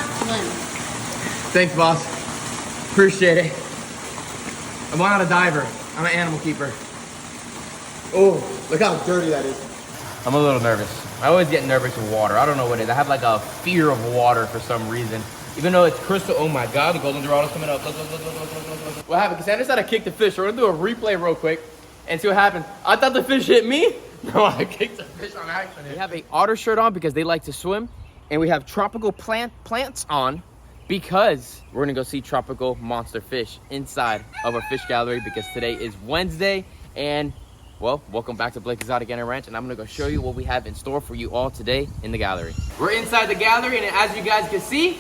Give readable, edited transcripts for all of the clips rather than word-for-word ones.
not swim. Thanks, boss. Appreciate it. I'm not a diver. I'm an animal keeper. Oh, look how dirty that is. I'm a little nervous. I always get nervous with water. I don't know what it is. I have like a fear of water for some reason. Even though it's crystal, oh my God, the golden dorado's coming up. Look. What happened? Cassandra said I kicked the fish. So we're gonna do a replay real quick and see what happens. I thought the fish hit me. No, I kicked the fish on accident. We have a otter shirt on because they like to swim. And we have tropical plants on because we're gonna go see tropical monster fish inside of our fish gallery because today is Wednesday. And well, welcome back to Blake Exotic Animal Ranch, and I'm gonna go show you what we have in store for you all today in the gallery. We're inside the gallery, and as you guys can see,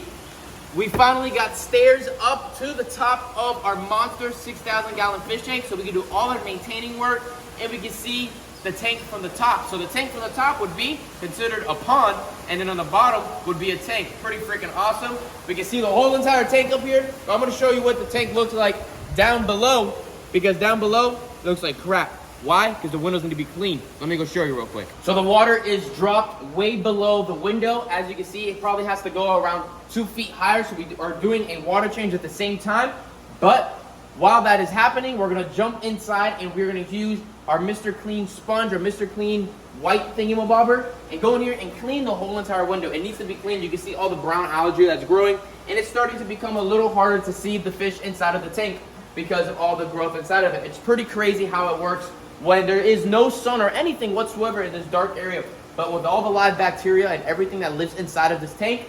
we finally got stairs up to the top of our monster 6,000 gallon fish tank, so we can do all our maintaining work, and we can see the tank from the top. So the tank from the top would be considered a pond, and then on the bottom would be a tank. Pretty freaking awesome. We can see the whole entire tank up here. But I'm gonna show you what the tank looks like down below, because down below it looks like crap. Why? Because the windows need to be cleaned. Let me go show you real quick. So the water is dropped way below the window. As you can see, it probably has to go around 2 feet higher. So we are doing a water change at the same time. But while that is happening, we're gonna jump inside and we're gonna use our Mr. Clean sponge or Mr. Clean white thingamabobber and go in here and clean the whole entire window. It needs to be cleaned. You can see all the brown algae that's growing, and it's starting to become a little harder to see the fish inside of the tank because of all the growth inside of it. It's pretty crazy how it works when there is no sun or anything whatsoever in this dark area. But with all the live bacteria and everything that lives inside of this tank,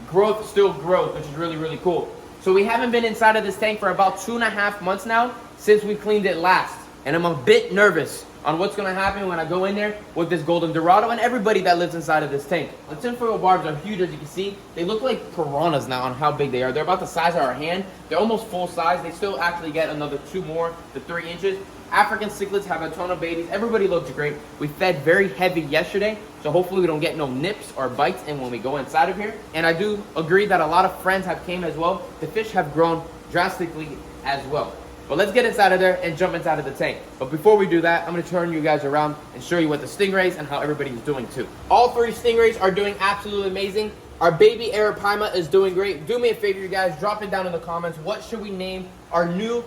growth still grows, which is really, really cool. So we haven't been inside of this tank for about 2.5 months now since we cleaned it last. And I'm a bit nervous on what's gonna happen when I go in there with this golden dorado and everybody that lives inside of this tank. The tinfoil barbs are huge, as you can see. They look like piranhas now on how big they are. They're about the size of our hand. They're almost full size. They still actually get another 2 more to 3 inches. African cichlids have a ton of babies. Everybody looks great. We fed very heavy yesterday, so hopefully we don't get no nips or bites in when we go inside of here. And I do agree that a lot of friends have came as well. The fish have grown drastically as well. But let's get inside of there and jump inside of the tank. But before we do that, I'm gonna turn you guys around and show you what the stingrays and how everybody's doing too. All 3 stingrays are doing absolutely amazing. Our baby arapaima is doing great. Do me a favor, you guys, drop it down in the comments. What should we name our new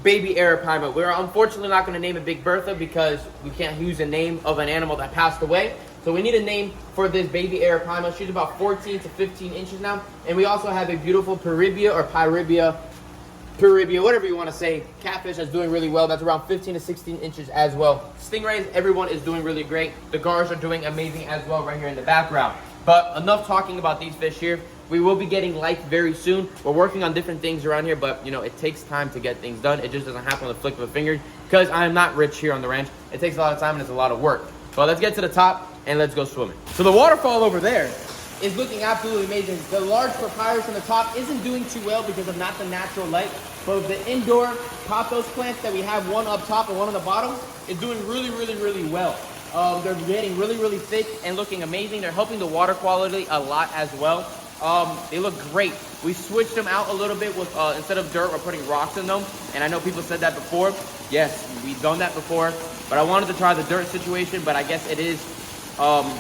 baby arapaima? We're unfortunately not gonna name it Big Bertha because we can't use a name of an animal that passed away. So we need a name for this baby arapaima. She's about 14 to 15 inches now. And we also have a beautiful Piribia or Piribia, whatever you want to say, catfish that's doing really well. That's around 15 to 16 inches as well. Stingrays, everyone is doing really great. The gars are doing amazing as well right here in the background. But enough talking about these fish here. We will be getting light very soon. We're working on different things around here, but you know, it takes time to get things done. It just doesn't happen with a flick of a finger because I am not rich here on the ranch. It takes a lot of time and it's a lot of work. But let's get to the top and let's go swimming. So the waterfall over there is looking absolutely amazing. The large papyrus on the top isn't doing too well because of not the natural light, but the indoor pothos plants that we have, one up top and one on the bottom, is doing really, really, really well. They're getting really, really thick and looking amazing. They're helping the water quality a lot as well. They look great. We switched them out a little bit with, instead of dirt, we're putting rocks in them. And I know people said that before. Yes, we've done that before, but I wanted to try the dirt situation, but I guess it is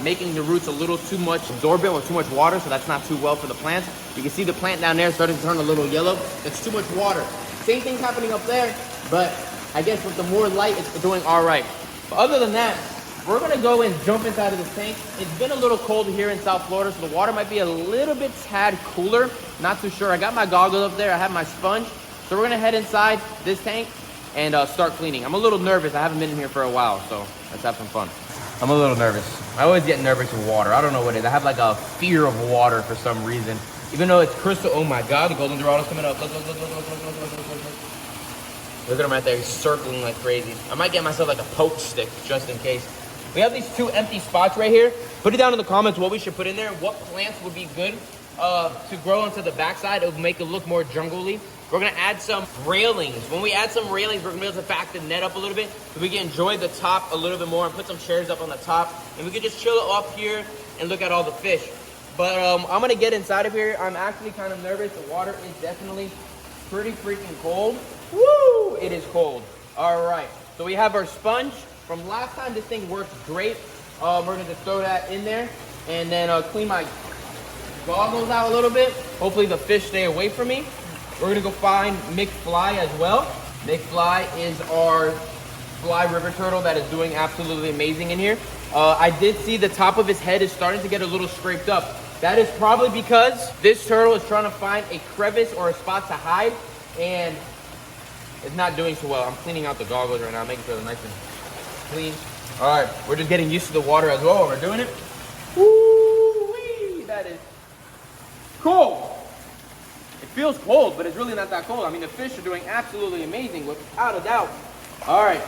making the roots a little too much absorbent with too much water, so that's not too well for the plants. You can see the plant down there starting to turn a little yellow. It's too much water. Same thing's happening up there, but I guess with the more light, it's doing all right. But other than that, we're gonna go and jump inside of this tank. It's been a little cold here in South Florida, so the water might be a little bit tad cooler. Not too sure. I got my goggles up there. I have my sponge. So we're gonna head inside this tank and start cleaning. I'm a little nervous. I haven't been in here for a while, so let's have some fun. I'm a little nervous. I always get nervous with water. I don't know what it is. I have like a fear of water for some reason. Even though it's crystal, oh my God, the golden dorado's coming up. Look, look, look, look, look, look, look, look, look. Look at him right there, he's circling like crazy. I might get myself like a poke stick just in case. We have these 2 empty spots right here. Put it down in the comments what we should put in there. What plants would be good to grow onto the backside. It would make it look more jungle-y. We're gonna add some railings. When we add some railings, we're gonna be able to back the net up a little bit so we can enjoy the top a little bit more and put some chairs up on the top. And we can just chill up here and look at all the fish. But I'm gonna get inside of here. I'm actually kind of nervous. The water is definitely pretty freaking cold. Woo! It is cold. All right, so we have our sponge. From last time, this thing worked great. We're gonna just throw that in there and then clean my goggles out a little bit. Hopefully the fish stay away from me. We're gonna go find McFly as well. McFly is our fly river turtle that is doing absolutely amazing in here. I did see the top of his head is starting to get a little scraped up. That is probably because this turtle is trying to find a crevice or a spot to hide, and it's not doing so well. I'm cleaning out the goggles right now, making sure they're nice and clean. All right, we're just getting used to the water as well. We're doing it. Woo-wee, that is cold. It feels cold, but it's really not that cold. I mean, the fish are doing absolutely amazing, without a doubt. All right,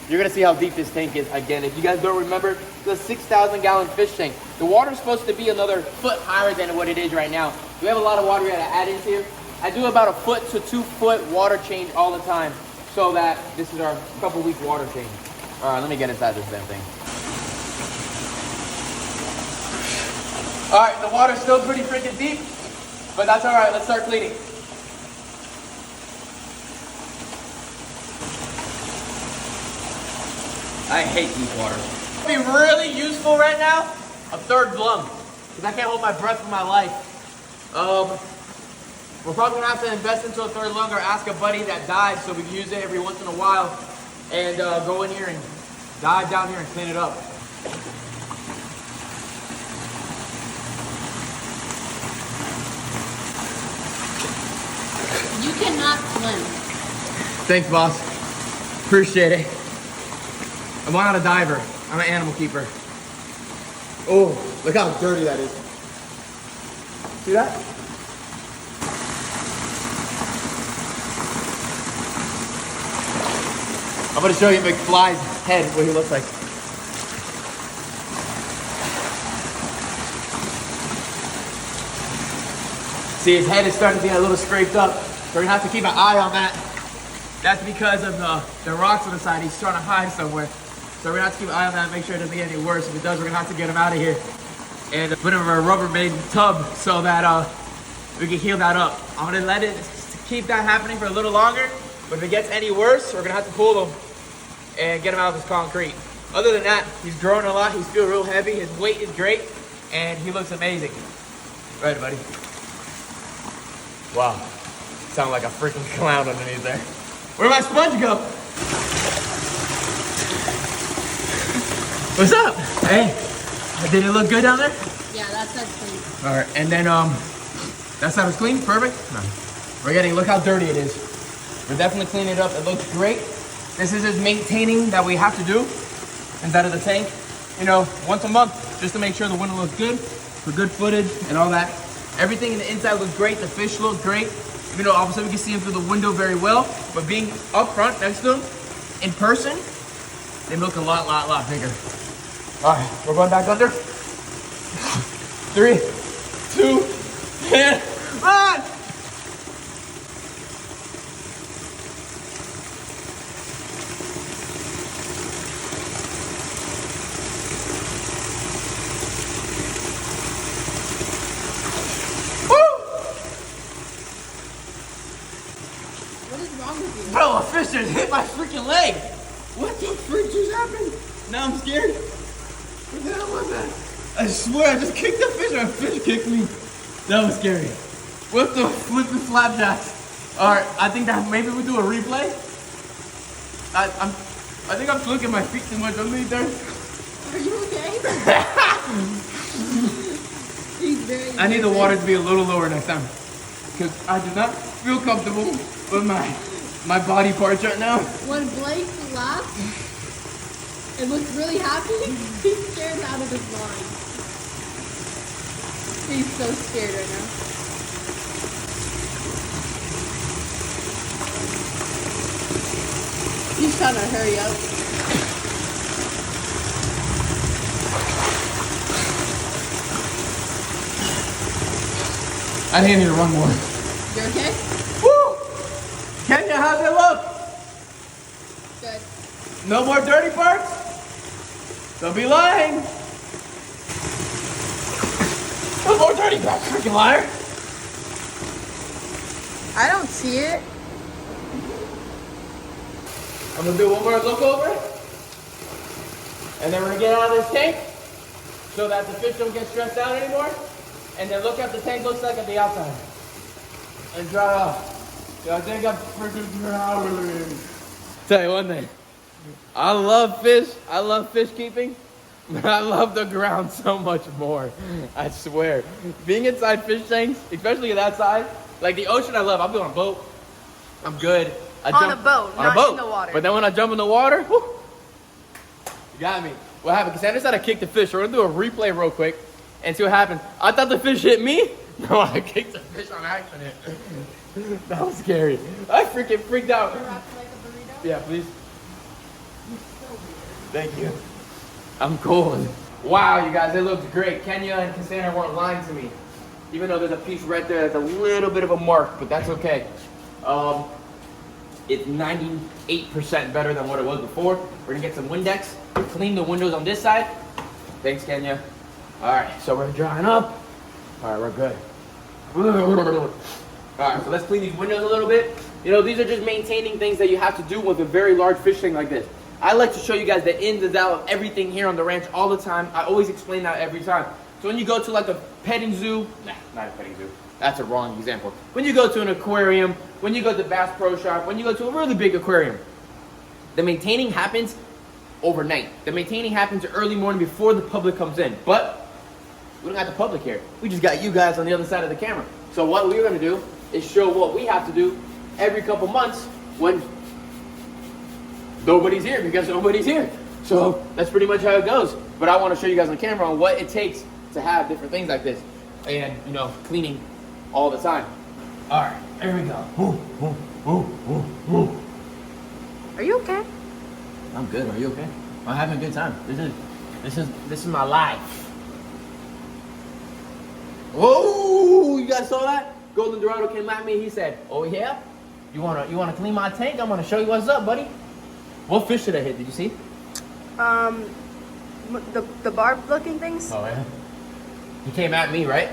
you're gonna see how deep this tank is again. If you guys don't remember, the 6,000-gallon fish tank. The water's supposed to be another foot higher than what it is right now. We have a lot of water we gotta add into here. I do about a 1 to 2 foot water change all the time, so that this is our couple-week water change. All right, let me get inside this damn thing. All right, the water's still pretty freaking deep, but that's all right. Let's start cleaning. I hate deep water. It'd be really useful right now, a third glum, because I can't hold my breath for my life. We're probably gonna have to invest into a third lung or ask a buddy that dives so we can use it every once in a while and go in here and dive down here and clean it up. You cannot swim. Thanks, boss. Appreciate it. I'm not a diver. I'm an animal keeper. Oh, look how dirty that is. See that? I'm gonna show you McFly's head, what he looks like. See, his head is starting to get a little scraped up. So we're gonna have to keep an eye on that. That's because of the rocks on the side. He's trying to hide somewhere. So we're gonna have to keep an eye on that, make sure it doesn't get any worse. If it does, we're gonna have to get him out of here and put him in a Rubbermaid tub so that we can heal that up. I'm gonna let it keep that happening for a little longer, but if it gets any worse, we're gonna have to pull him and get him out of his concrete. Other than that, he's growing a lot. He's feeling real heavy. His weight is great, and he looks amazing. Right, buddy? Wow, sound like a freaking clown underneath there. Where'd my sponge go? What's up? Hey, did it look good down there? Yeah, that side's clean. All right, and then that side was clean, perfect. No. We're getting, look how dirty it is. We're definitely cleaning it up. It looks great. This is just maintaining that we have to do inside of the tank, you know, once a month, just to make sure the window looks good, for good footage and all that. Everything in the inside looks great. The fish look great. You know, obviously we can see them through the window very well, but being up front next to them, in person, they look a lot bigger. All right, we're going back under. 3, 2, and run! Bro, a fish just hit my freaking leg. What the freak just happened? Now I'm scared. What the hell was that? I swear I just kicked the fish or a fish kicked me. That was scary. What the flipping flapjacks? All right, I think that maybe we do a replay. I think I'm flicking my feet too much underneath there. Are you okay? He's very I need the water to be a little lower next time, because I do not feel comfortable with my body parts right now. When Blake laughs and looks really happy, he's scared out of his mind. He's so scared right now. He's trying to hurry up. I think I need to run more. You okay? Woo! Kenya, how's it look? Good. No more dirty parts? Don't be lying. No more dirty parts, freaking liar. I don't see it. I'm gonna do one more look over, and then we're gonna get out of this tank so that the fish don't get stressed out anymore. and then look at the tank looks like at the outside. And dry off. I think I'm freaking drowning. Tell you one thing. I love fish. I love fish keeping. But I love the ground so much more. I swear. Being inside fish tanks, especially that side, like the ocean I love. I'll be on a boat. I'm good. On a boat, not in the water. But then when I jump in the water, whew, you got me. What happened? Cassandra said I kicked the fish. We're gonna do a replay real quick and see what happened. I thought the fish hit me. No, I kicked the fish on accident. That was scary. I freaking freaked out. You're wrapped like a burrito? Yeah, please. You're so weird. Thank you. I'm cold. Wow, you guys, it looks great. Kenya and Cassandra weren't lying to me. Even though there's a piece right there that's a little bit of a mark, but that's okay. It's 98% better than what it was before. We're gonna get some Windex, clean the windows on this side. Thanks, Kenya. All right, so we're drying up. All right, we're good. All right, so let's clean these windows a little bit. You know, these are just maintaining things that you have to do with a very large fish tank like this. I like to show you guys the ins and outs of everything here on the ranch all the time. I always explain that every time. So when you go to like a petting zoo, not a petting zoo, that's a wrong example. When you go to an aquarium, when you go to Bass Pro Shop, when you go to a really big aquarium, the maintaining happens overnight. The maintaining happens early morning before the public comes in. But we don't got the public here. We just got you guys on the other side of the camera. So what we're gonna do is show what we have to do every couple months when nobody's here, because nobody's here. So that's pretty much how it goes. But I want to show you guys on camera on what it takes to have different things like this. And, you know, cleaning all the time. All right, here we go. Are you okay? I'm good. Are you okay? I'm having a good time. This is my life. Whoa! You guys saw that? Golden Dorado came at me. He said, "Oh yeah, you wanna clean my tank? I'm gonna show you what's up, buddy." What fish did I hit? Did you see? The barbed looking things? Oh yeah. He came at me, right?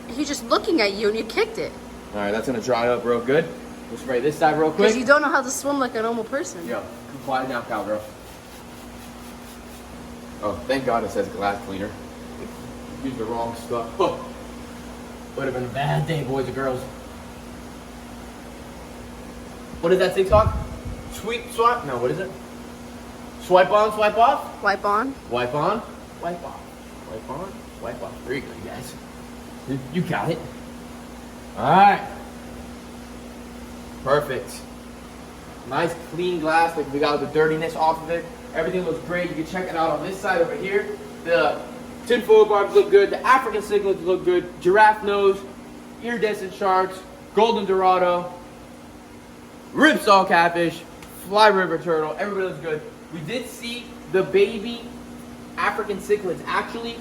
He's just looking at you and you kicked it. All right, that's gonna dry up real good. We'll spray this side real quick. Because you don't know how to swim like a normal person. Yo, come quiet now, cowgirl. Oh, thank God it says glass cleaner. Use the wrong stuff. Oh. Would have been a bad day, boys and girls. What is that TikTok? Sweep, swipe? No, what is it? Swipe on, swipe off? Wipe on. Wipe on, wipe off. Wipe on, wipe off. There you go, you guys. You got it. All right. Perfect. Nice clean glass. Like we got the dirtiness off of it. Everything looks great. You can check it out on this side over here. The tinfoil barbs look good. The African cichlids look good. Giraffe nose, iridescent sharks, golden dorado, ripsaw catfish, fly river turtle. Everybody looks good. We did see the baby African cichlids actually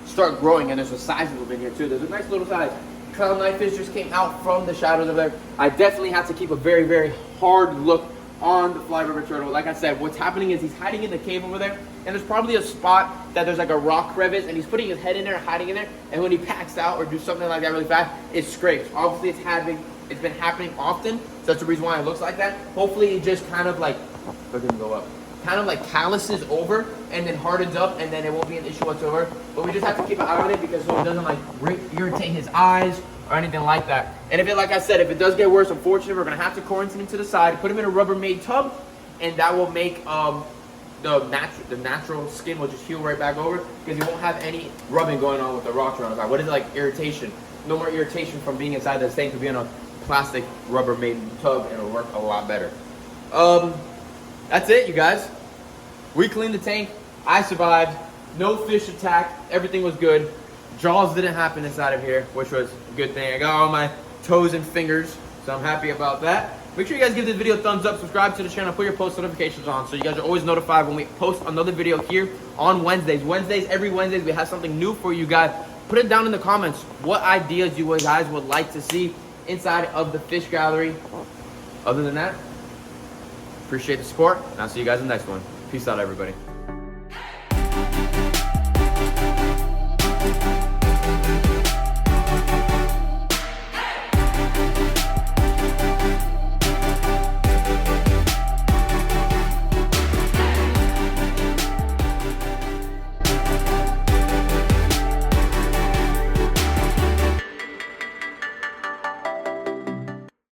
start growing, and there's a size of them in here too. There's a nice little size. Clown knifefish just came out from the shadows over there. I definitely have to keep a very, very hard look on the fly river turtle. Like I said, what's happening is he's hiding in the cave over there, and there's probably a spot that there's like a rock crevice, and he's putting his head in there, hiding in there, and when he packs out or do something like that really fast, it scrapes. Obviously, it's been happening often, so that's the reason why it looks like that. Hopefully, it just kind of like, look at him go up, kind of like calluses over and then hardens up, and then it won't be an issue whatsoever. But we just have to keep an eye on it because so it doesn't like irritate his eyes or anything like that. And if it, like I said, if it does get worse, unfortunately, we're gonna have to quarantine him to the side, put him in a Rubbermaid tub, and that will make the natural skin will just heal right back over because you won't have any rubbing going on with the rocks around the side. What is it, like irritation? No more irritation from being inside the tank to be in a plastic Rubbermaid tub, and it'll work a lot better. That's it, you guys. We cleaned the tank. I survived. No fish attacked. Everything was good. Jaws didn't happen inside of here, which was a good thing. I got all my toes and fingers, so I'm happy about that. Make sure you guys give this video a thumbs up, subscribe to the channel, put your post notifications on so you guys are always notified when we post another video here on Wednesdays. Every Wednesdays, we have something new for you guys. Put it down in the comments what ideas you guys would like to see inside of the fish gallery. Other than that, appreciate the support, and I'll see you guys in the next one. Peace out, everybody.